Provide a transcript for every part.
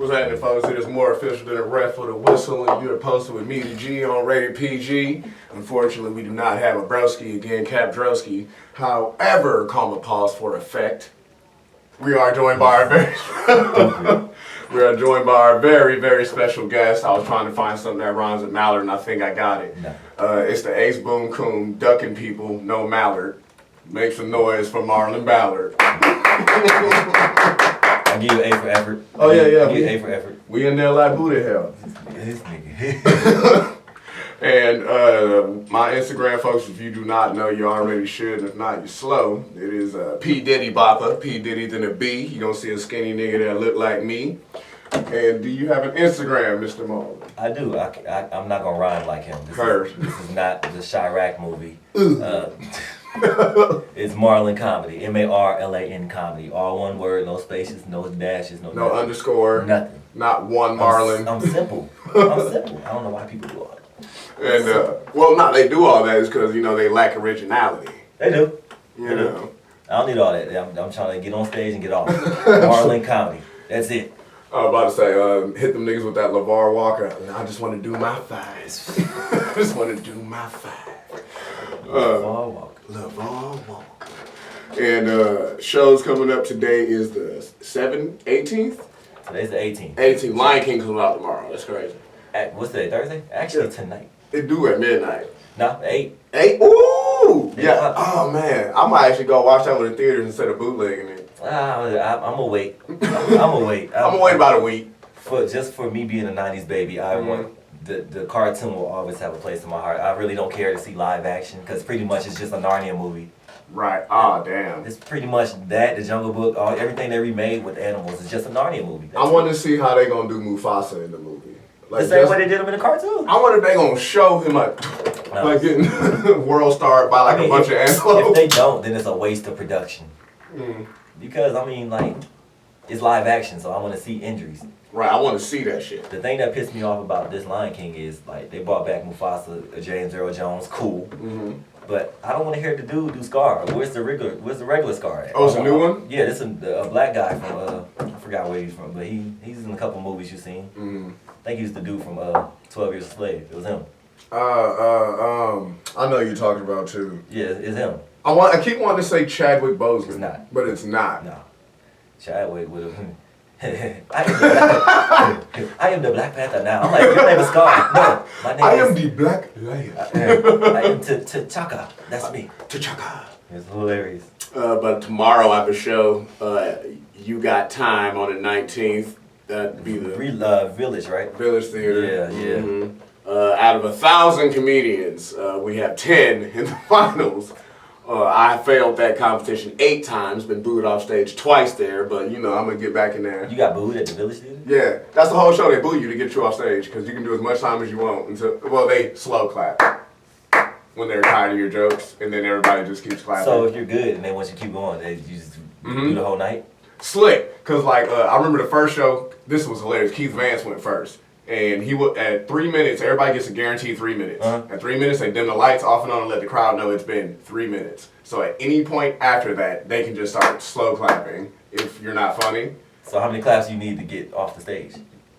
What's happening, folks? It is more official than a ref for the whistle, and you're posted with me, the G, on Rated PG. Unfortunately, we do not have a broski again, Cap Drowski. However, comma pause for effect. We are joined by our very very special guest. I was trying to find something that rhymes with Mallard, and I think I got it. No. It's the Ace Boom Coon ducking people, no Mallard. Make some noise for Marlan Ballard. I give you A for effort. Oh yeah. I give you A for effort. We in there like who the hell? This nigga. And my Instagram, folks, if you do not know, you already should. And if not, you're slow. It is P. Diddy Bopper. P. Diddy then a B. You gonna see a skinny nigga that look like me. And do you have an Instagram, Mr. Marlan? I do. I'm not gonna rhyme like him. This is not the Chirac movie. It's Marlan Comedy. M-A-R-L-A-N Comedy. All one word, no spaces, no dashes, no nothing. Underscore. Nothing. Not one Marlan. I'm simple. I'm simple. I don't know why people do all that. And they do all that is because they lack originality. They do. You know. I don't need all that. I'm trying to get on stage and get off. Marlan Comedy. That's it. I was about to say, hit them niggas with that LeVar Walker. I just want to do my fives. I just want to do my five. LeVar Walker. LeVar Walker. And shows coming up today is the 18th? Today's the 18th. 18th. Lion King comes out tomorrow. That's crazy. What's today? Thursday? Actually, tonight. It do at midnight. No, 8. 8? Ooh! Yeah. Yeah. Oh, man. I might actually go watch that one in theaters instead of bootlegging it. I'm gonna wait. I'm gonna wait. I'm gonna wait about a week. Just for me being a 90s baby, I want the cartoon will always have a place in my heart. I really don't care to see live action because pretty much it's just a Narnia movie. Right. Ah, damn. It's pretty much that, the Jungle Book, everything they remade with animals is just a Narnia movie. I want to see how they gonna do Mufasa in the movie. Like the same way they did him in the cartoon. I wonder if they gonna show him like getting world starred by a bunch of antelopes. If they don't, then it's a waste of production. Because it's live action, so I want to see injuries. Right, I want to see that shit. The thing that pissed me off about this Lion King is they brought back Mufasa, James Earl Jones, cool. But I don't want to hear the dude do Scar. Where's the regular Scar at? Oh, it's a new one? Yeah, this is a black guy from I forgot where he's from, but he's in a couple movies you've seen. I think he's the dude from 12 Years a Slave. It was him. I know you're talking about too. Yeah, it's him. I keep wanting to say Chadwick Boseman. It's not. But it's not. No. Chadwick would have. I am the Black Panther now. I'm like, your name is Scar. No, my name I am the Black Lion. I am T'Chaka. That's me. T'Chaka. It's hilarious. But tomorrow I have a show. You Got Time on the 19th. That'd be the Village, right? Village Theater. Yeah. Out of 1,000 comedians, we have 10 in the finals. I failed that competition 8 times, been booed off stage twice there, but I'm gonna get back in there. You got booed at the Village Theater? Yeah, that's the whole show. They boo you to get you off stage because you can do as much time as you want until they slow clap when they're tired of your jokes, and then everybody just keeps clapping. So if you're good and they want you to keep going, you just do the whole night? Slick, cause I remember the first show. This was hilarious. Keith Vance went first. And he would at 3 minutes. Everybody gets a guaranteed 3 minutes. At 3 minutes, they dim the lights off and on and let the crowd know it's been 3 minutes. So at any point after that, they can just start slow clapping if you're not funny. So how many claps do you need to get off the stage?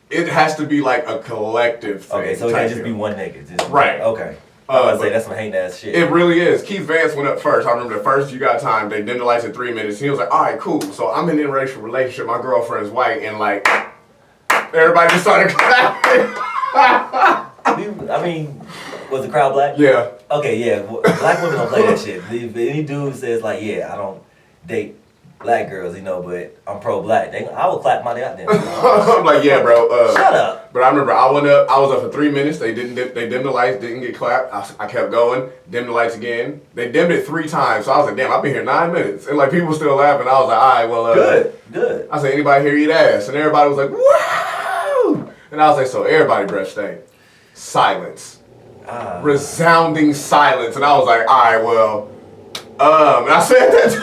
It has to be like a collective thing. Okay, so it can't just be one nigga. Right. Okay. I was about to say that's some hating ass shit. It really is. Keith Vance went up first. I remember the first You Got Time. They dimmed the lights at 3 minutes. And he was like, all right, cool. So I'm in an interracial relationship. My girlfriend's white, and everybody just started clapping. I mean, was the crowd black? Yeah. Okay, yeah. Black women don't play that shit. If any dude says I don't date black girls, but I'm pro-black, I will clap my goddamn. I'm like, yeah, bro. Shut up. But I remember I was up for 3 minutes. They dimmed the lights, didn't get clapped. I kept going, dimmed the lights again. They dimmed it 3 times. So I was like, damn, I've been here 9 minutes. And people still laughing. I was like, all right, well, Good. I said, anybody here eat ass? And everybody was like, woo! And I was like, so everybody breath stank. Silence. Resounding silence. And I was like, all right, well, and I said that to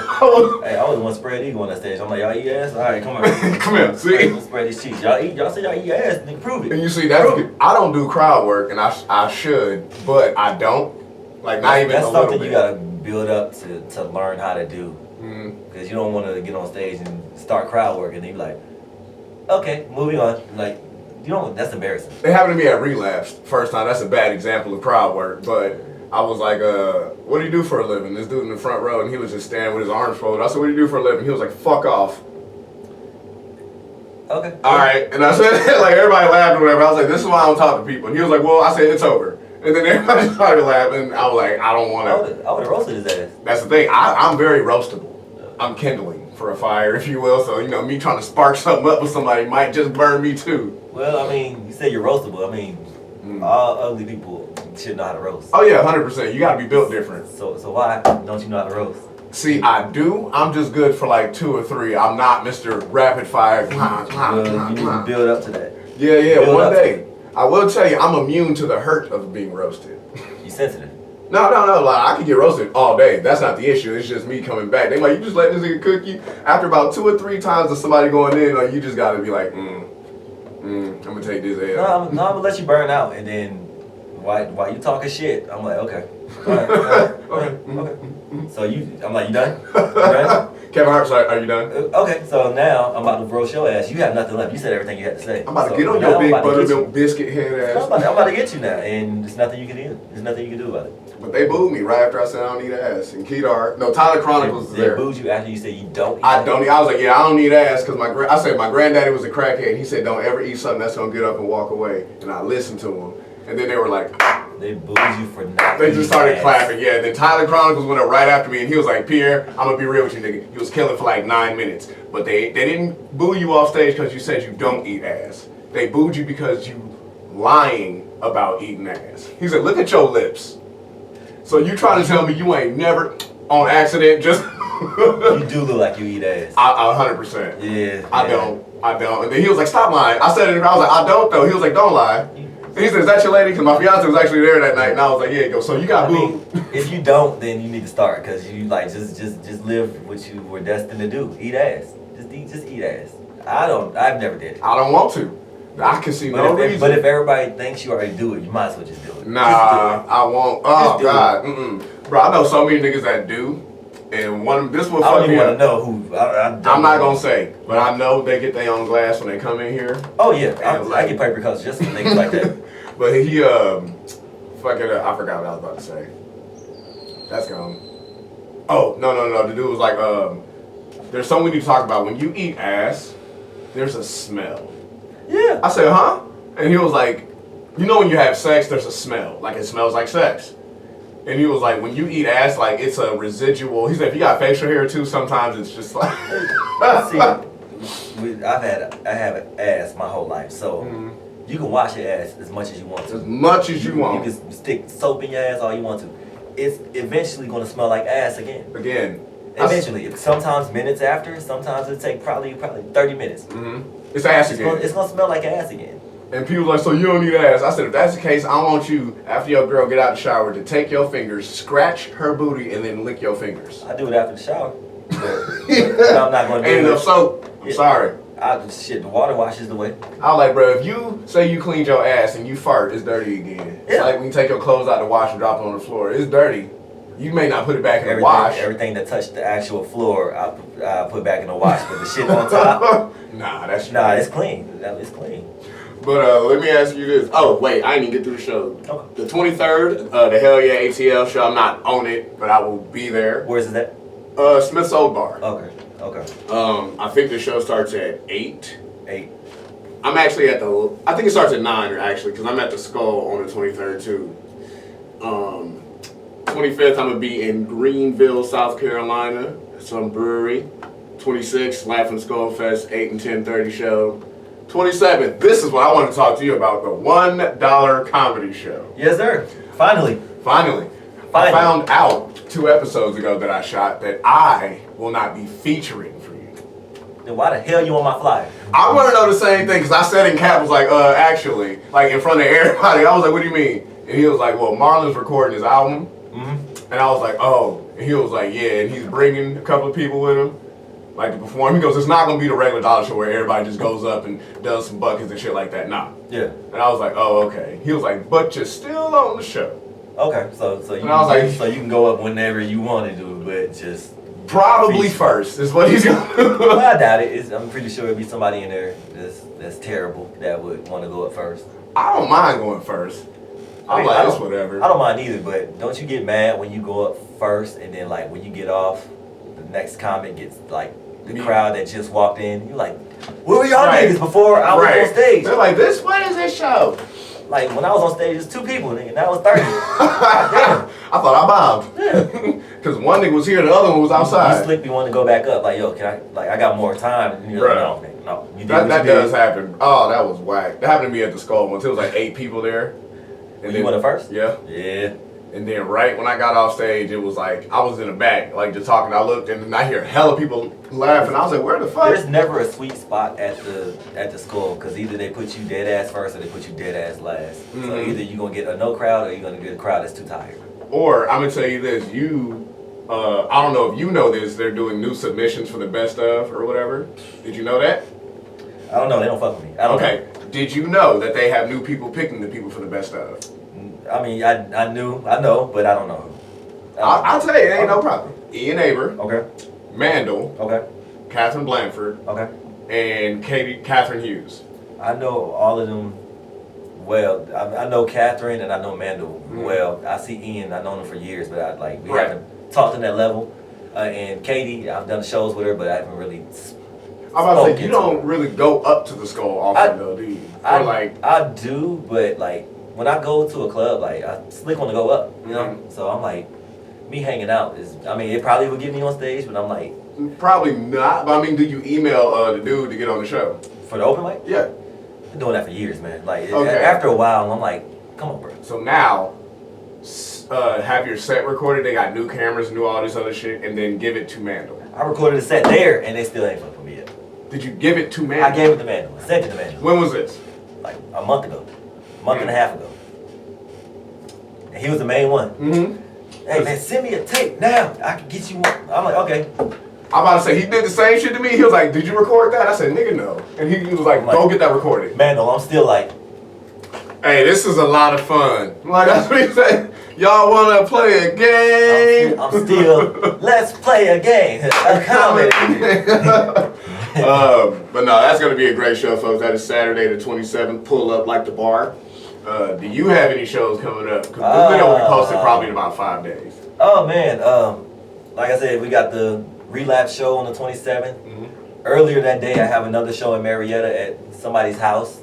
Hey, I was the one spread eagle on that stage. I'm like, y'all eat ass? All right, come on. Come here, see? Let's spread these cheeks. Y'all say y'all eat ass, then prove it. And you see, I don't do crowd work, and I should, but I don't. That's something you gotta build up to learn how to do. Because you don't want to get on stage and start crowd work, and they be like, Okay, moving on. Like, you know, that's embarrassing. It happened to me at Relapse. First time. That's a bad example of crowd work, but I was like, what do you do for a living? This dude in the front row, and he was just standing with his arms folded. I said, what do you do for a living? He was like, fuck off. Okay. All right. And I said, like, everybody laughed or whatever. I was like, this is why I don't talk to people. And he was like, well, I said, it's over. And then everybody started laughing. I was like, I don't want to. I would have roasted his ass. That's the thing. I'm very roastable. I'm kindling for a fire, if you will. So, you know, me trying to spark something up with somebody might just burn me too. Well, I mean, you said you're roastable. I mean, all ugly people should know how to roast. Oh, yeah, 100%. You got to be built different. So why don't you know how to roast? See, I do. I'm just good for like 2 or 3. I'm not Mr. Rapid Fire. You need to build up to that. Yeah, one day. I will tell you, I'm immune to the hurt of being roasted. You sensitive? No. Like, I could get roasted all day. That's not the issue. It's just me coming back. They like, you just let this nigga cook you. After about 2 or 3 times of somebody going in, like, you just got to be like, I'm going to take this L. No, I'm going to let you burn out. And then while you talking shit, I'm like, okay. All right. So I'm like, you done? You done? Kevin Hart's like, are you done? Okay, so now I'm about to roast your ass. You have nothing left. You said everything you had to say. I'm about to get on your big buttermilk biscuit head ass. I'm about to get you now, and there's nothing you can do. There's nothing you can do about it. But they booed me right after I said I don't need ass. And Tyler Chronicles was there. They booed you after you said you don't eat I don't eat. I was like, yeah, I don't need ass because I said my granddaddy was a crackhead. And he said, don't ever eat something that's gonna get up and walk away. And I listened to him. And then they were like, they booed you for not. They just started clapping, yeah. Then Tyler Chronicles went up right after me, and he was like, Piere, I'm gonna be real with you, nigga. He was killing for like 9 minutes, but they didn't boo you off stage because you said you don't eat ass. They booed you because you lying about eating ass. He said, look at your lips. So you trying to tell me you ain't never on accident just? You do look like you eat ass. 100%. Yeah. I don't. And then he was like, stop lying. I said it, and I was like, I don't though. He was like, don't lie. He said, is that your lady? Because my fiance was actually there that night, and I was like, yeah, go. So you got booed. If you don't, then you need to start, because you like just live what you were destined to do. Eat ass. Just eat ass. I've never did it. I don't want to. I can see no reason. But if everybody thinks you already do it, you might as well just do it. Nah, I won't. Oh God, bro, I know so many niggas that do, and this will fuck me up. I don't even want to know who. I'm not gonna say, but I know they get their own glass when they come in here. Oh yeah, I get paper cuts just for things like that. But he fucking I forgot what I was about to say. That's gone. Oh no. The dude was like, there's something we need to talk about. When you eat ass, there's a smell. Yeah. I said, huh? And he was like, you know when you have sex, there's a smell. Like it smells like sex. And he was like, when you eat ass, like it's a residual. He said, if you got facial hair too, sometimes it's just like. See, I have ass my whole life, so you can wash your ass as much as you want to. As much as you want. You can stick soap in your ass all you want to. It's eventually going to smell like ass again. Eventually. Sometimes minutes after, sometimes it take probably 30 minutes. It's ass again. It's going to smell like ass again. And people are like, so you don't need ass. I said, if that's the case, I want you, after your girl get out the shower, to take your fingers, scratch her booty, and then lick your fingers. I do it after the shower. But I'm not going to do it. Ain't enough soap. I'm sorry. The water washes the way. I was like, bro, if you say you cleaned your ass and you fart, it's dirty again. It's like when you take your clothes out the wash and drop it on the floor. It's dirty. You may not put it back in the wash. Everything that touched the actual floor, I put back in the wash. But the shit on top, it's clean. It's clean. But let me ask you this. Oh, wait, I didn't even get through the show. Okay. The 23rd, the Hell Yeah ATL show. I'm not on it, but I will be there. Where's it at? Smith's Old Bar. Okay. I think the show starts at 8. 8. I'm actually I think it starts at 9, actually, because I'm at the Skull on the 23rd, too. 25th, I'm going to be in Greenville, South Carolina, some brewery. 26th, Laughing Skull Fest, 8 and 10:30 show. 27th, this is what I want to talk to you about, the $1 comedy show. Yes, sir. Finally. I found out 2 episodes ago that I shot that I will not be featuring for you. Then why the hell you on my flyer? I want to know the same thing, because I said in cap, was like, actually, like in front of everybody. I was like, what do you mean? And he was like, well, Marlon's recording his album. And I was like, oh. And he was like, yeah, and he's bringing a couple of people with him, like to perform. He goes, it's not going to be the regular dollar show where everybody just goes up and does some buckets and shit like that. Nah. Yeah. And I was like, oh, okay. He was like, but you're still on the show. Okay, so you can go up whenever you want to do it, but just Probably first is what he's gonna do. Well, I doubt it. I'm pretty sure it'll be somebody in there that's terrible that would want to go up first. I don't mind going first. I'm like, it's whatever. I don't mind either, but don't you get mad when you go up first and then like when you get off, the next comic gets like the crowd that just walked in. You're like, where were y'all niggas before I was on stage? They're like, what is this show? Like when I was on stage, it was 2 people, nigga. Now it's 30. Damn. I thought I bombed. Yeah. Because one nigga was here, the other one was outside. You slick me want to go back up. Like, yo, can I? Like, I got more time. And you're like, no, nigga, no. You did that does happen. Oh, that was whack. That happened to me at the Skull once. It was like 8 people there. And you went up first? Yeah. Yeah. And then right when I got off stage, it was like, I was in the back, like just talking. I looked and I hear hella people laughing. I was like, where the fuck? There's never a sweet spot at the Skull because either they put you dead ass first or they put you dead ass last. Mm-hmm. So either you're going to get a no crowd or you're going to get a crowd that's too tired. Or I'm going to tell you this, I don't know if you know this, they're doing new submissions for the best of or whatever. Did you know that? I don't know. They don't fuck with me. I don't know. Did you know that they have new people picking the people for the best of? I mean, I know, but I don't know who. I'll tell you, it ain't no problem. Ian Aber. Okay. Mandel. Okay. Catherine Blanford. Okay. And Catherine Hughes. I know all of them well. I know Catherine and I know Mandel well. I see Ian. I've known him for years, but we haven't talked on that level. And Katie, I've done shows with her, but I haven't really. I'm about to say, you don't really go up to the Skull often, though, do you? I do, but like when I go to a club, like I slick want to go up, you know. So I'm like, me hanging out is. I mean, it probably would get me on stage, but I'm like. Probably not, but I mean, do you email the dude to get on the show? For the open mic? Yeah. Been doing that for years, man. Like after a while, I'm like, come on, bro. So now, have your set recorded. They got new cameras, new all this other shit, and then give it to Mandel. I recorded a set there, and they still ain't fucking with me yet. Did you give it to Mandel? I gave it to Mandel. I sent it to Mandel. When was this? Like a month ago, a month and a half ago. And he was the main one. Mm-hmm. Hey man, send me a tape now. I can get you one. I'm like, okay. I'm about to say, he did the same shit to me. He was like, did you record that? I said, nigga, no. And he was like, go get that recorded. Mandel, I'm still like, hey, this is a lot of fun. Like, that's what he said. Y'all want to play a game? I'm still, let's play a game. A comedy. But no, that's going to be a great show, folks. That is Saturday the 27th. Pull up like the bar. Do you have any shows coming up? Because this video will be posted probably in about 5 days. Oh, man. Like I said, we got the Relapse show on the 27th. Earlier that day, I have another show in Marietta at somebody's house.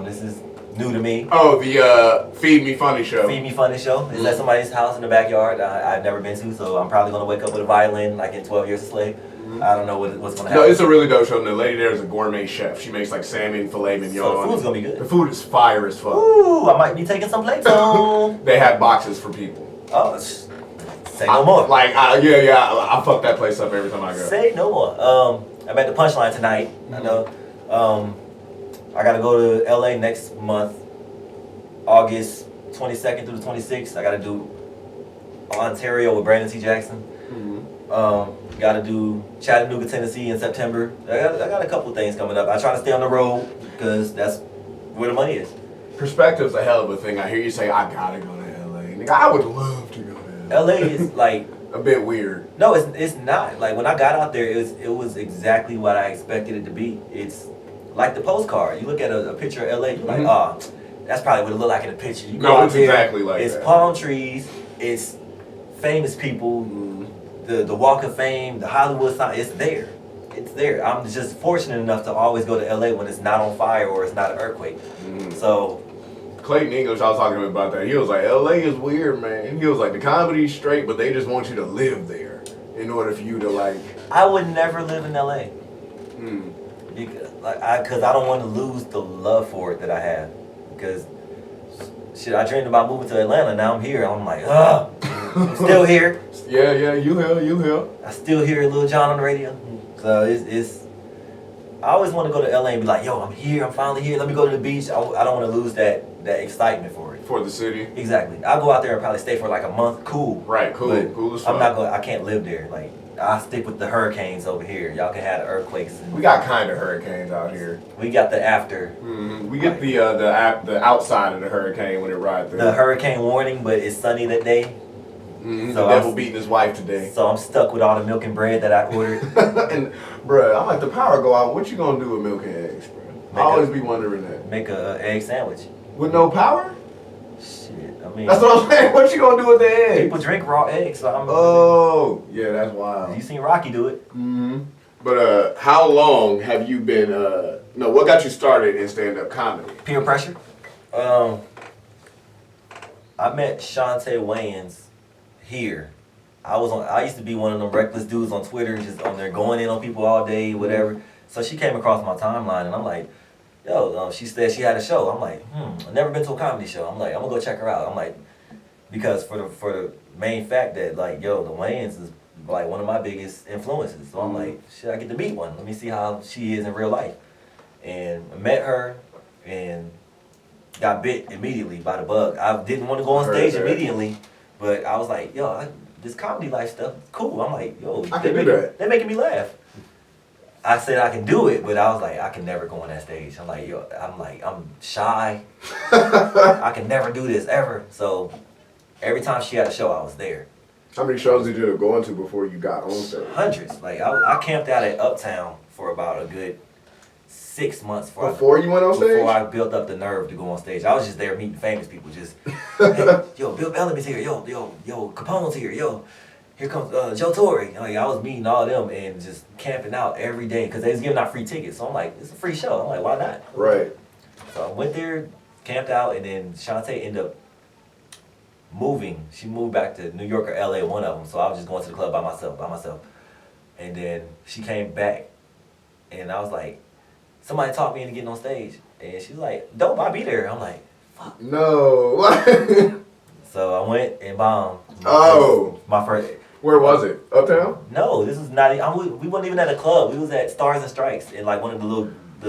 This is new to me. Oh, the Feed Me Funny show. Feed Me Funny show. It's at somebody's house in the backyard I've never been to, so I'm probably going to wake up with a violin like in 12 Years a Slave. I don't know what's going to happen. No, it's a really dope show, and the lady there is a gourmet chef. She makes like salmon, filet mignon. So the food's going to be good. The food is fire as fuck. Ooh, I might be taking some plates home. They have boxes for people. Oh, say no more. I fuck that place up every time I go. Say no more. I'm at the Punchline tonight. I know. I got to go to LA next month, August 22nd through the 26th. I got to do Ontario with Brandon T. Jackson. Got to do Chattanooga, Tennessee in September. I got a couple of things coming up. I try to stay on the road because that's where the money is. Perspective's a hell of a thing. I hear you say, I gotta go to LA. Nigga, I would love to go to LA. LA is like a bit weird. No, it's not. Like when I got out there, it was exactly what I expected it to be. It's like the postcard. You look at a picture of LA, you're like, oh, that's probably what it looked like in the picture. You go out it's there, exactly like it's that. It's palm trees, it's famous people, the Walk of Fame, the Hollywood sign. It's there. It's there. I'm just fortunate enough to always go to LA when it's not on fire or it's not an earthquake. So. Clayton English, I was talking to him about that. He was like, LA is weird, man. He was like, the comedy's straight, but they just want you to live there in order for you to like. I would never live in LA. Because I don't want to lose the love for it that I have. Because shit, I dreamed about moving to Atlanta. Now I'm here. I'm like, I'm still here. Yeah, you here. I still hear Lil Jon on the radio. So it's. I always want to go to LA and be like, yo, I'm here. I'm finally here. Let me go to the beach. I don't want to lose that excitement for it. For the city. Exactly. I'll go out there and probably stay for like a month. Cool. Right. Cool as fuck. I'm not going. I can't live there. Like I stick with the hurricanes over here. Y'all can have the earthquakes. We got kind of hurricanes out here. We got the after. We get the outside of the hurricane when it rides through. The hurricane warning, but it's sunny that day. So the devil beating his wife today. So I'm stuck with all the milk and bread that I ordered. And bruh, I'm like, the power go out. What you gonna do with milk and eggs, bro? I always be wondering that. Make a egg sandwich. With no power? Shit, I mean. That's what I'm saying. What you gonna do with the eggs? People drink raw eggs, so I'm. Oh, yeah, that's wild. You seen Rocky do it? But how long have you been? No, what got you started in stand-up comedy? Peer pressure. I met Shantae Wayans here. I used to be one of them reckless dudes on Twitter, just on there going in on people all day, whatever. So she came across my timeline, and I'm like, yo, she said she had a show. I'm like, I've never been to a comedy show. I'm like, I'm gonna go check her out. I'm like, because for the main fact that like, yo, the Wayans is like one of my biggest influences. So I'm like, shit, I get to meet one. Let me see how she is in real life. And I met her and got bit immediately by the bug. I didn't want to go on stage immediately, but I was like, yo, this comedy life stuff is cool. I'm like, yo, they're making me laugh. I said I can do it, but I was like, I can never go on that stage. I'm like, yo, I'm shy. I can never do this ever. So every time she had a show, I was there. How many shows did you end up going to before you got on stage? Hundreds. Like I camped out at Uptown for about a good 6 months before you went on stage? Before I built up the nerve to go on stage. I was just there meeting famous people. Just, hey, yo, Bill Bellamy's here. Yo, Capone's here. Yo, here comes Joe Torre. Like, I was meeting all of them and just camping out every day because they was giving out free tickets. So I'm like, it's a free show. I'm like, why not? Right. So I went there, camped out, and then Shantae ended up moving. She moved back to New York or LA, one of them. So I was just going to the club by myself. And then she came back, and I was like, somebody talked me into getting on stage. And she was like, dope, I'll be there. I'm like, fuck. No. So I went and bombed. My first. Where was it? Uptown? No, this was not. We weren't even at a club. We was at Stars and Strikes in like one of the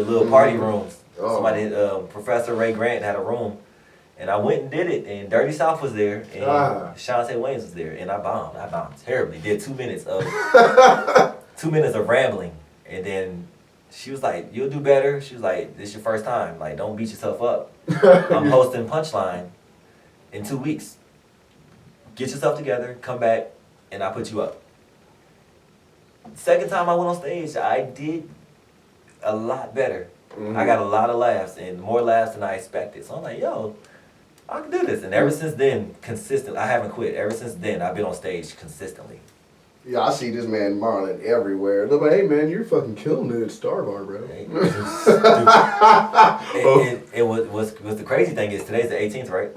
little party rooms. Somebody, Professor Ray Grant had a room, and I went and did it. And Dirty South was there, and Shantae Wayans was there, and I bombed. I bombed terribly. Did 2 minutes of 2 minutes of rambling, and then she was like, "You'll do better." She was like, "This is your first time. Like, don't beat yourself up." I'm hosting Punchline in 2 weeks. Get yourself together, come back, and I'll put you up. Second time I went on stage, I did a lot better. I got a lot of laughs, and more laughs than I expected. So I'm like, yo, I can do this. And ever since then, consistently, I haven't quit. Ever since then, I've been on stage consistently. Yeah, I see this man Marlon everywhere. Look like, hey man, you're fucking killing it at Star Bar, bro. And what's the crazy thing is, today's the 18th, right?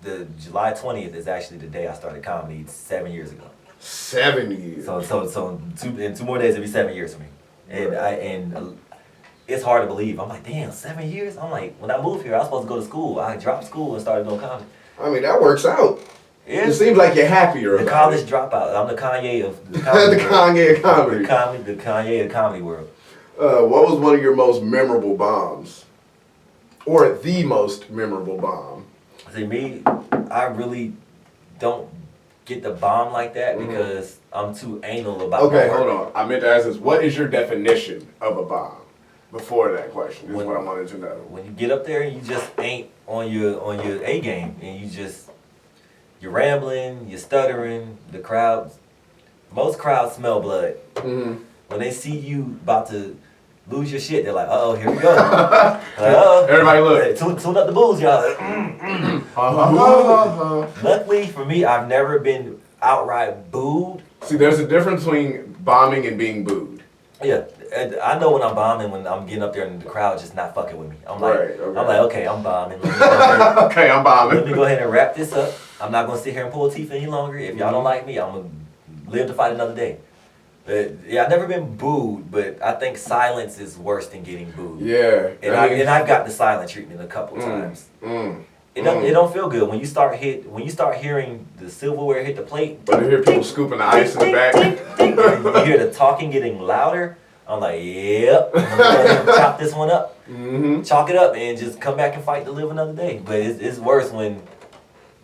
The July 20th is actually the day I started comedy 7 years ago. 7 years. So in 2 more days it'll be 7 years for me. And it's hard to believe. I'm like, damn, 7 years? I'm like, when I moved here, I was supposed to go to school. I dropped school and started doing comedy. I mean, that works out. It seems like you're happier. The college dropout. I'm the Kanye of the comedy the Kanye of comedy. The Kanye of the comedy world. What was one of your most memorable bombs? Or the most memorable bomb? See, me, I really don't get the bomb like that because I'm too anal about Okay, hold on. I meant to ask this. What is your definition of a bomb? Before that question, is what I wanted to know. When you get up there and you just ain't on your A game, and you're rambling, you're stuttering, most crowds smell blood. When they see you about to lose your shit, they're like, uh-oh, here we go. Everybody look. Tune up the booze, y'all. Luckily for me, I've never been outright booed. See, there's a difference between bombing and being booed. Yeah, I know when I'm bombing, when I'm getting up there and the crowd just not fucking with me. I'm like, okay, I'm bombing. Okay, I'm bombing. Let me go ahead and wrap this up. I'm not gonna sit here and pull teeth any longer. If y'all don't like me, I'm gonna live to fight another day. But yeah, I've never been booed, but I think silence is worse than getting booed. Yeah, and I've got the silent treatment a couple times. It don't feel good when you start hearing the silverware hit the plate. But you hear people scooping the ice in the back. You hear the talking getting louder. I'm like, yep, I'm gonna go ahead and chop this one up, chalk it up, and just come back and fight to live another day. But it's worse when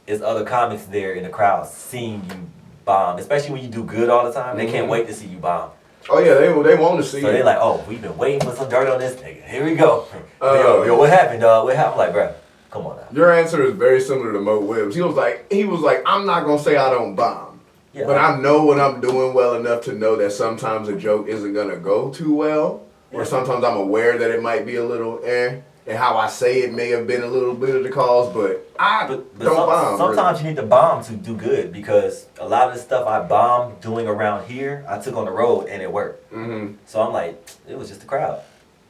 it's other comics there in the crowd seeing you bomb, especially when you do good all the time. They can't wait to see you bomb. Oh yeah, they want to see. So they're like, oh, we've been waiting for some dirt on this nigga. Here we go. Yo, what happened, dog? What happened? I'm like, bro, Come on now. Your answer is very similar to Mo Williams. He was like, I'm not gonna say I don't bomb, but I know when I'm doing well enough to know that sometimes a joke isn't gonna go too well, or sometimes I'm aware that it might be a little and how I say it may have been a little bit of the cause, but don't bomb. Sometimes you need to bomb to do good, because a lot of the stuff I bombed doing around here, I took on the road and it worked. Mm-hmm. So I'm like, it was just the crowd.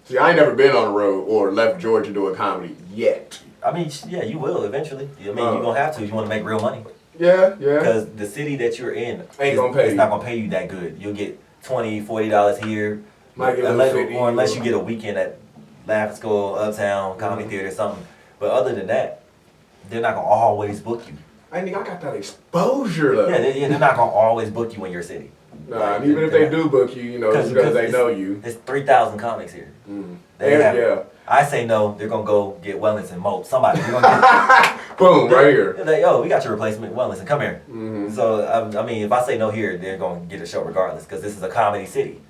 See, I ain't never been on the road or left Georgia doing comedy yet. I mean, yeah, you will eventually. I mean, you're going to have to if you want to make real money. Yeah. Because the city that you're in ain't gonna pay. It's not going to pay you that good. You'll get $20, $40 here. Unless you get a weekend at Laugh School, Uptown, Comedy Theater, something. But other than that, they're not going to always book you. I got that exposure, though. Yeah, they're not going to always book you in your city. Nah, and even if they do book you, because they know you. There's 3,000 comics here. Mm. I say no, they're going to go get Wellington Moat. Somebody. Boom, right here. They're like, yo, we got your replacement, Wellington, come here. Mm-hmm. So, I mean, if I say no here, they're going to get a show regardless, because this is a comedy city.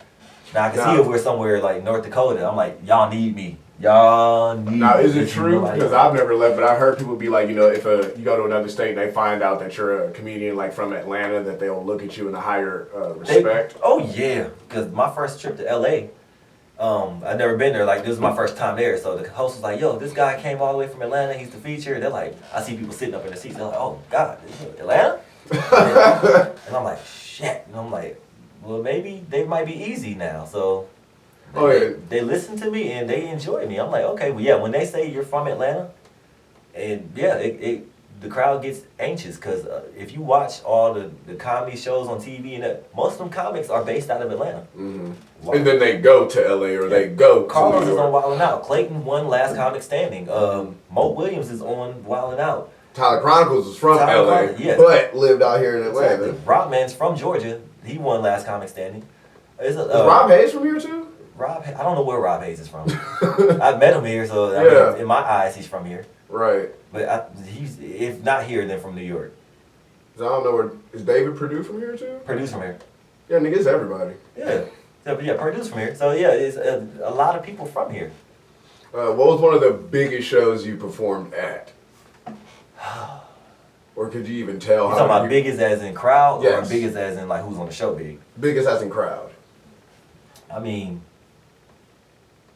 Now, I can see if we're somewhere like North Dakota, I'm like, y'all need me. Now, is it true? Because I've never left, but I heard people be like, if you go to another state and they find out that you're a comedian like from Atlanta, that they'll look at you in a higher respect. Oh yeah, because my first trip to LA, I've never been there. Like, this was my first time there, so the host was like, "Yo, this guy came all the way from Atlanta. He's the feature." And they're like, I see people sitting up in the seats. They're like, "Oh God, Atlanta?" And I'm like, "Shit." And I'm like, well, maybe they might be easy now. So. They listen to me and they enjoy me. I'm like, okay, well, yeah, when they say you're from Atlanta, and yeah, the crowd gets anxious, because if you watch all the comedy shows on TV, and most of them comics are based out of Atlanta. Mm-hmm. Wow. And then they go to LA or they go Carlos to New is York. on Wildin' Out. Clayton won Last Comic Standing. Mo Williams is on Wildin' Out. Tyler Chronicles is from LA, but lived out here in Atlanta. Exactly. Rodman's from Georgia. He won Last Comic Standing. Is Rob Hayes from here too? I don't know where Rob Hayes is from. I've met him here, so I mean, in my eyes, he's from here. Right. But he's, if not here, then from New York. I don't know is David Perdue from here too? Purdue's from here. Yeah, nigga, it's everybody. Yeah. So, yeah, Purdue's from here. So yeah, it's a lot of people from here. What was one of the biggest shows you performed at? Or could you even tell? You talking about biggest as in crowd, yes, or biggest as in like who's on the show big? Biggest as in crowd. I mean,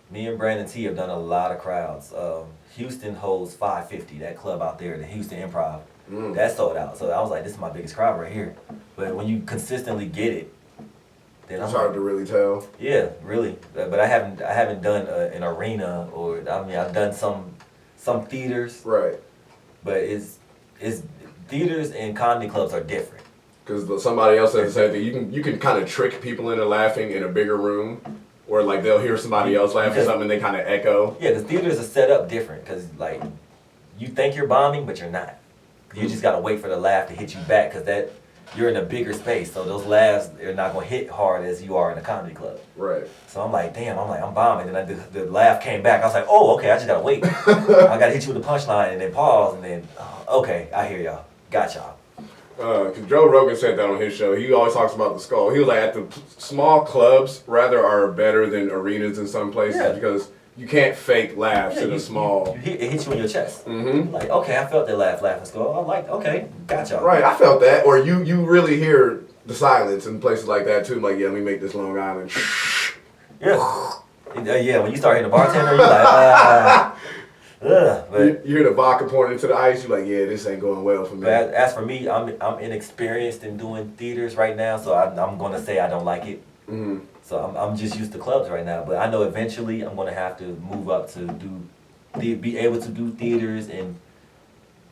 me and Brandon T have done a lot of crowds. Houston holds 550, that club out there, the Houston Improv. That sold out. So I was like, this is my biggest crowd right here. But when you consistently get it, then it's hard to really tell. Yeah, really. But I haven't done an arena, or I mean, I've done some theaters. Right. But it's theaters and comedy clubs are different. Because somebody else said the same thing. You can kind of trick people into laughing in a bigger room, or like they'll hear somebody else laugh at something and they kind of echo. Yeah, because theaters are set up different. Because like you think you're bombing, but you're not. You just gotta wait for the laugh to hit you back, because you're in a bigger space, so those laughs are not gonna hit hard as you are in a comedy club. Right. So I'm like, damn, I'm bombing, and the laugh came back. I was like, oh, okay, I just gotta wait. I gotta hit you with the punchline and then pause and then, okay, I hear y'all, got y'all. Because Joe Rogan said that on his show. He always talks about the skull. He was like, at the small clubs, rather are better than arenas in some places, because you can't fake laughs in a small. It hits you in your chest. Mm-hmm. Like, okay, I felt that laughing skull. I'm like, okay, got y'all. Right, I felt that. Or you really hear the silence in places like that too. Like, yeah, let me make this Long Island. Yeah, when you start hitting the bartender, you're like, but you hear the vodka pouring into the ice, you're like, yeah, this ain't going well for me. But as for me, I'm inexperienced in doing theaters right now, so I'm going to say I don't like it. Mm-hmm. So I'm just used to clubs right now. But I know eventually I'm going to have to move up to be able to do theaters and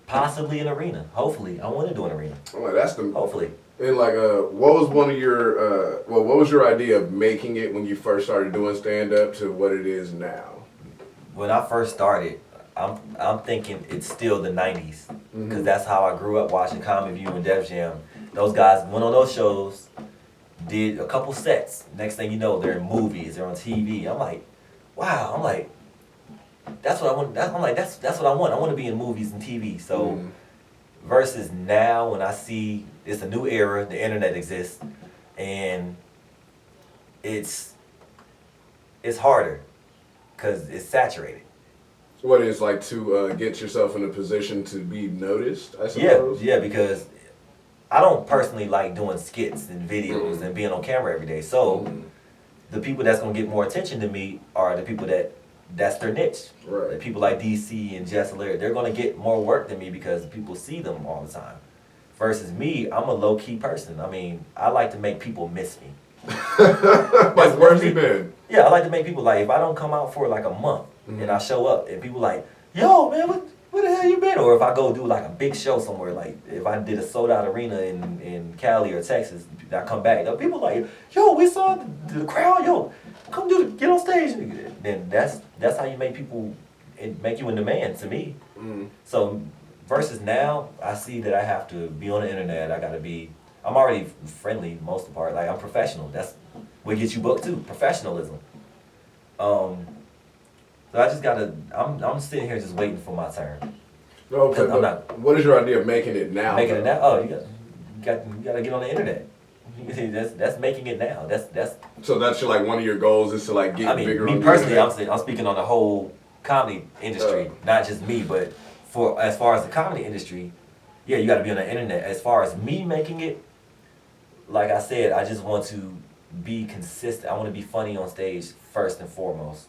possibly an arena. Hopefully, I want to do an arena. Oh, that's the hopefully. And like, what was one of your what was your idea of making it when you first started doing stand up to what it is now? When I first started, I'm thinking it's still the 90s, because that's how I grew up watching Comedy View and Def Jam. Those guys went on those shows, did a couple sets. Next thing you know, they're in movies, they're on TV. I'm like, wow. I'm like, that's what I want. I'm like, that's what I want. I want to be in movies and TV. So versus now, when I see it's a new era, the internet exists, and it's harder because it's saturated. What is like to get yourself in a position to be noticed, I suppose? Yeah, because I don't personally like doing skits and videos and being on camera every day. So the people that's gonna get more attention to me are the people that's their niche. Right. The people like DC and Jess Laird, they're gonna get more work than me because people see them all the time. Versus me, I'm a low key person. I mean, I like to make people miss me. Like, where's he been? Yeah, I like to make people like, if I don't come out for like a month and I show up and people like, yo man, where the hell you been? Or if I go do like a big show somewhere, like if I did a sold out arena in Cali or Texas, I come back, people like, yo, we saw the crowd, yo, come get on stage. Then that's how you make people, it make you in demand to me. So versus now, I see that I have to be on the internet. I gotta be. I'm already friendly most of the part. Like I'm professional. That's what gets you booked too. Professionalism. So I just gotta. I'm sitting here just waiting for my turn. Okay, I'm not. What is your idea of making it now? Making it now. Oh, you gotta get on the internet. That's making it now. That's. So that's like one of your goals is to like get bigger. Me personally, I'm speaking on the whole comedy industry, not just me, but for as far as the comedy industry, yeah, you got to be on the internet. As far as me making it, like I said, I just want to be consistent. I want to be funny on stage first and foremost,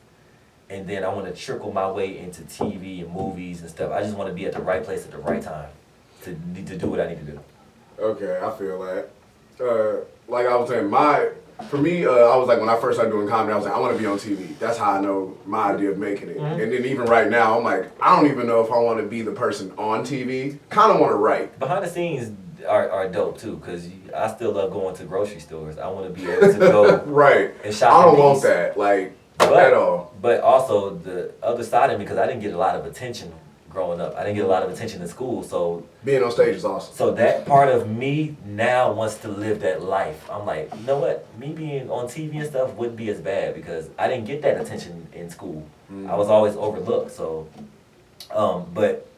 and then I want to trickle my way into TV and movies and stuff. I just want to be at the right place at the right time to do what I need to do. Okay, I feel that. Like I was saying, for me, I was like, when I first started doing comedy, I was like, I want to be on TV. That's how I know my idea of making it. And then even right now, I'm like, I don't even know if I want to be the person on TV. Kind of want to write. Behind the scenes are dope too, because I still love going to grocery stores. I want to be able to go right. and shop. I don't want that, like, at all. But also the other side of me, because I didn't get a lot of attention growing up. I didn't get a lot of attention in school, so being on stage is awesome. So that part of me now wants to live that life. I'm like, you know what? Me being on TV and stuff wouldn't be as bad because I didn't get that attention in school. I was always overlooked. So, but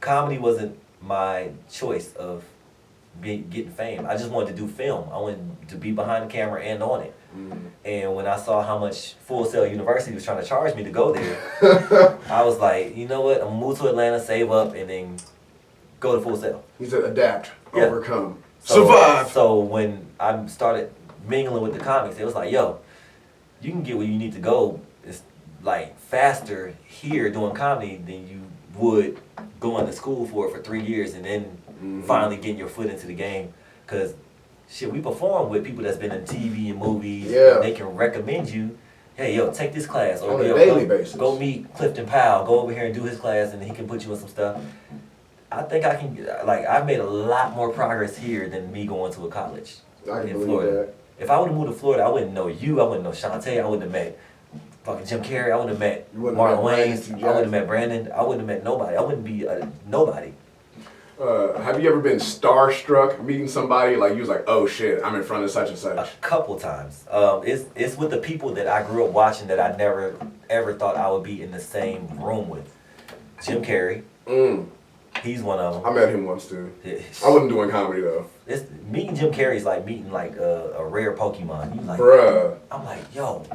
comedy wasn't my choice of getting fame. I just wanted to do film. I wanted to be behind the camera and on it. And when I saw how much Full Sail University was trying to charge me to go there, I was like, you know what? I'm gonna move to Atlanta, save up, and then go to Full Sail. He said, adapt, overcome, survive. So when I started mingling with the comics, it was like, yo, you can get where you need to go. It's like faster here doing comedy than you would going to school for 3 years and then finally getting your foot into the game. Because shit, we perform with people that's been in TV and movies. Yeah. And they can recommend you, hey, yo, take this class. Or on a daily basis. Go meet Clifton Powell. Go over here and do his class and he can put you in some stuff. I think I can, like, I've made a lot more progress here than me going to a college in Florida. That. If I would have moved to Florida, I wouldn't know you. I wouldn't know Shantae. I wouldn't have met fucking Jim Carrey. I wouldn't have met Marlon Wayans. I wouldn't have met Brandon. I wouldn't have met nobody. I wouldn't be nobody. Have you ever been starstruck meeting somebody like you was like, oh shit, I'm in front of such and such? A couple times. It's with the people that I grew up watching that I never ever thought I would be in the same room with. Jim Carrey. He's one of them. I met him once too. I wasn't doing comedy though. Meeting Jim Carrey is like meeting like a rare Pokemon. You like, bruh. I'm like, yo,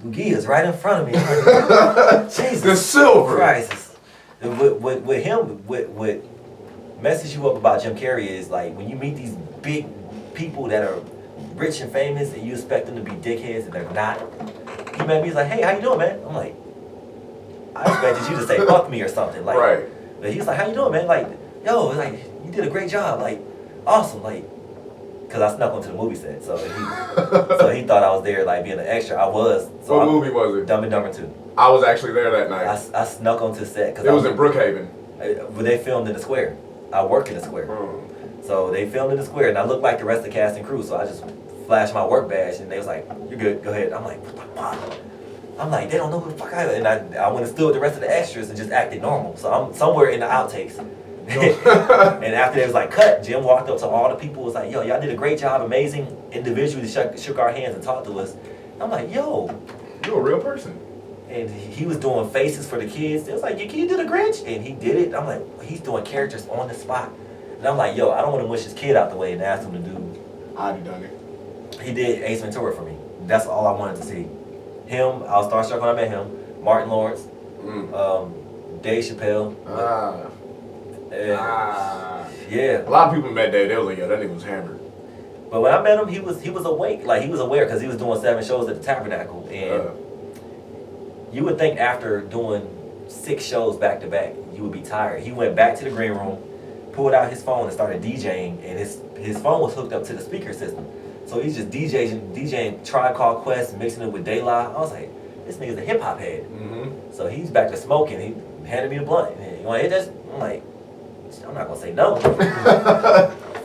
Lugia is right in front of me. Like, Jesus the silver. Christ. With him, what messes you up about Jim Carrey is like when you meet these big people that are rich and famous and you expect them to be dickheads and they're not. He met me, he's like, hey, how you doing, man? I'm like, I expected you to say fuck me or something. Like, right. But he's like, how you doing, man? Like, yo, like, you did a great job. Like, awesome. Like, because I snuck onto the movie set. So he thought I was there, like, being an extra. I was. So what movie was it? Dumb and Dumber 2. I was actually there that night. I snuck onto the set. Cause it was in Brookhaven. They filmed in the square. I work in the square. So they filmed in the square, and I looked like the rest of the cast and crew. So I just flashed my work badge, and they was like, you're good, go ahead. I'm like, what the fuck? I'm like, they don't know who the fuck I am. And I went and stood with the rest of the extras and just acted normal. So I'm somewhere in the outtakes. And after they was like, cut, Jim walked up to all the people, was like, yo, y'all did a great job, amazing. Individually shook our hands and talked to us. I'm like, yo. You're a real person. And he was doing faces for the kids. It was like, your kid did a Grinch? And he did it. I'm like, he's doing characters on the spot. And I'm like, yo, I don't want to mush his kid out the way and ask him to do. I'd have done it. He did Ace Ventura for me. That's all I wanted to see. Him, I was starstruck when I met him. Martin Lawrence, Dave Chappelle. Yeah. A lot of people met Dave. They was like, yo, that nigga was hammered. But when I met him, he was awake. Like, he was aware because he was doing 7 shows at the Tabernacle. And you would think after doing 6 shows back to back, you would be tired. He went back to the green room, pulled out his phone and started DJing. And his phone was hooked up to the speaker system. So he's just DJing Tribe Called Quest, mixing it with De La. I was like, this nigga's a hip hop head. So he's back to smoking. He handed me the blunt. And you want to hit this? I'm like, I'm not gonna say no.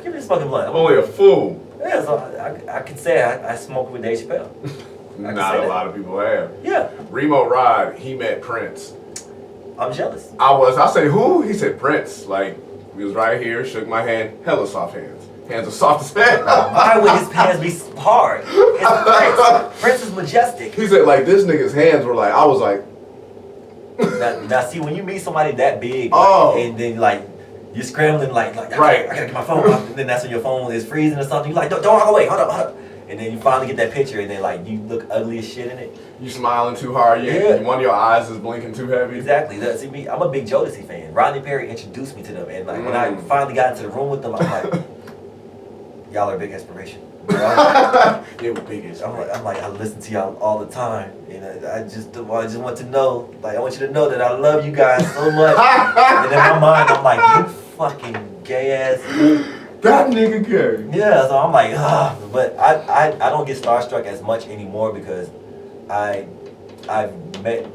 Give me this fucking blunt. I'm only a fool. Yeah, so I can say I smoked with Dave Chappelle. Not a lot of people have. Yeah. Remo Rod, he met Prince. I'm jealous. I say, who? He said Prince. Like, he was right here, shook my hand, hella soft hands. Hands are soft as hell. Why would his hands be hard? It's Prince. Prince is majestic. He said, like, this nigga's hands were like, I was like. Now see, when you meet somebody that big, like, and then, like, you're scrambling, like right. I gotta get my phone out, and then that's when your phone is freezing or something. You're like, don't walk away, hold up. And then you finally get that picture, and then, like, you look ugly as shit in it. You smiling too hard, yeah. One of your eyes is blinking too heavy. Exactly. See, me, I'm a big Jodeci fan. Rodney Perry introduced me to them, and, like, when I finally got into the room with them, I'm like, y'all are a big inspiration. They were big inspiration. I'm like, I listen to y'all all the time, and I just want to know, like, I want you to know that I love you guys so much. And in my mind, I'm like, you fucking gay ass. That nigga gay. Yeah, so I'm like, but I don't get starstruck as much anymore because I've met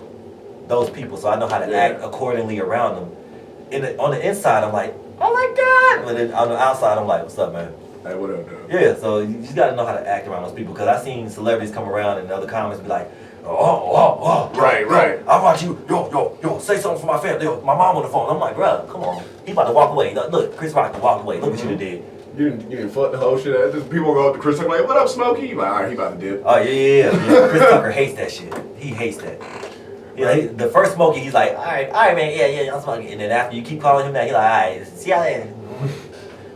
those people, so I know how to act accordingly around them. On the inside, I'm like, oh my god, but then on the outside, I'm like, what's up, man? Hey, what up, dude? Yeah, so you just gotta know how to act around those people because I've seen celebrities come around and other comments be like, right. I brought you, yo, say something for my family. Yo, my mom on the phone. I'm like, bro, come on. He about to walk away. Look, Chris Rock walked away. Look what you did. You didn't fuck the whole shit out. People go up to Chris Tucker like, what up, Smokey? Like, all right, he about to dip. Oh, yeah. Chris Tucker hates that shit. He hates that. The first Smokey, he's like, all right, man, yeah, I'm smoking. And then after you keep calling him that, he's like, all right, see how later.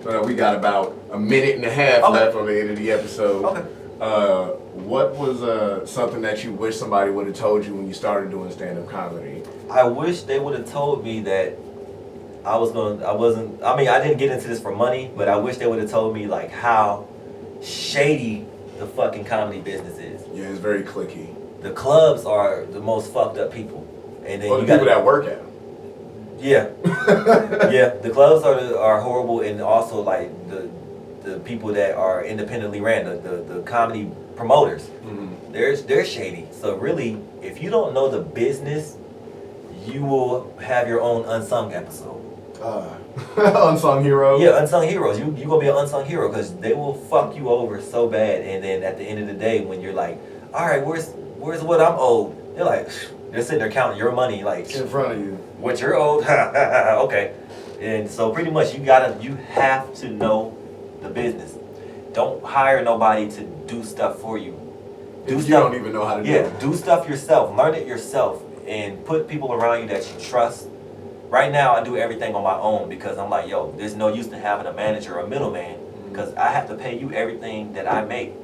So we got about a minute and a half left on the end of the episode. Okay. What was something that you wish somebody would have told you when you started doing stand-up comedy? I wish they would have told me that I didn't get into this for money, but I wish they would have told me, like, how shady the fucking comedy business is. Yeah, it's very cliquey. The clubs are the most fucked up people. And then the people that work at them. Yeah. Yeah, the clubs are horrible, and also, like, the people that are independently ran, the comedy promoters, they're shady. So really, if you don't know the business, you will have your own unsung episode. Unsung hero? Yeah, unsung heroes. You gonna be an unsung hero because they will fuck you over so bad, and then at the end of the day, when you're like, all right, where's what I'm owed? They're like, they're sitting there counting your money, like, in front of you. What you're owed? Okay. And so pretty much you have to know the business. Don't hire nobody to do stuff for you. You don't even know how to do it. Yeah, do stuff yourself. Learn it yourself and put people around you that you trust. Right now I do everything on my own because I'm like, yo, there's no use to having a manager or a middleman because I have to pay you everything that I make.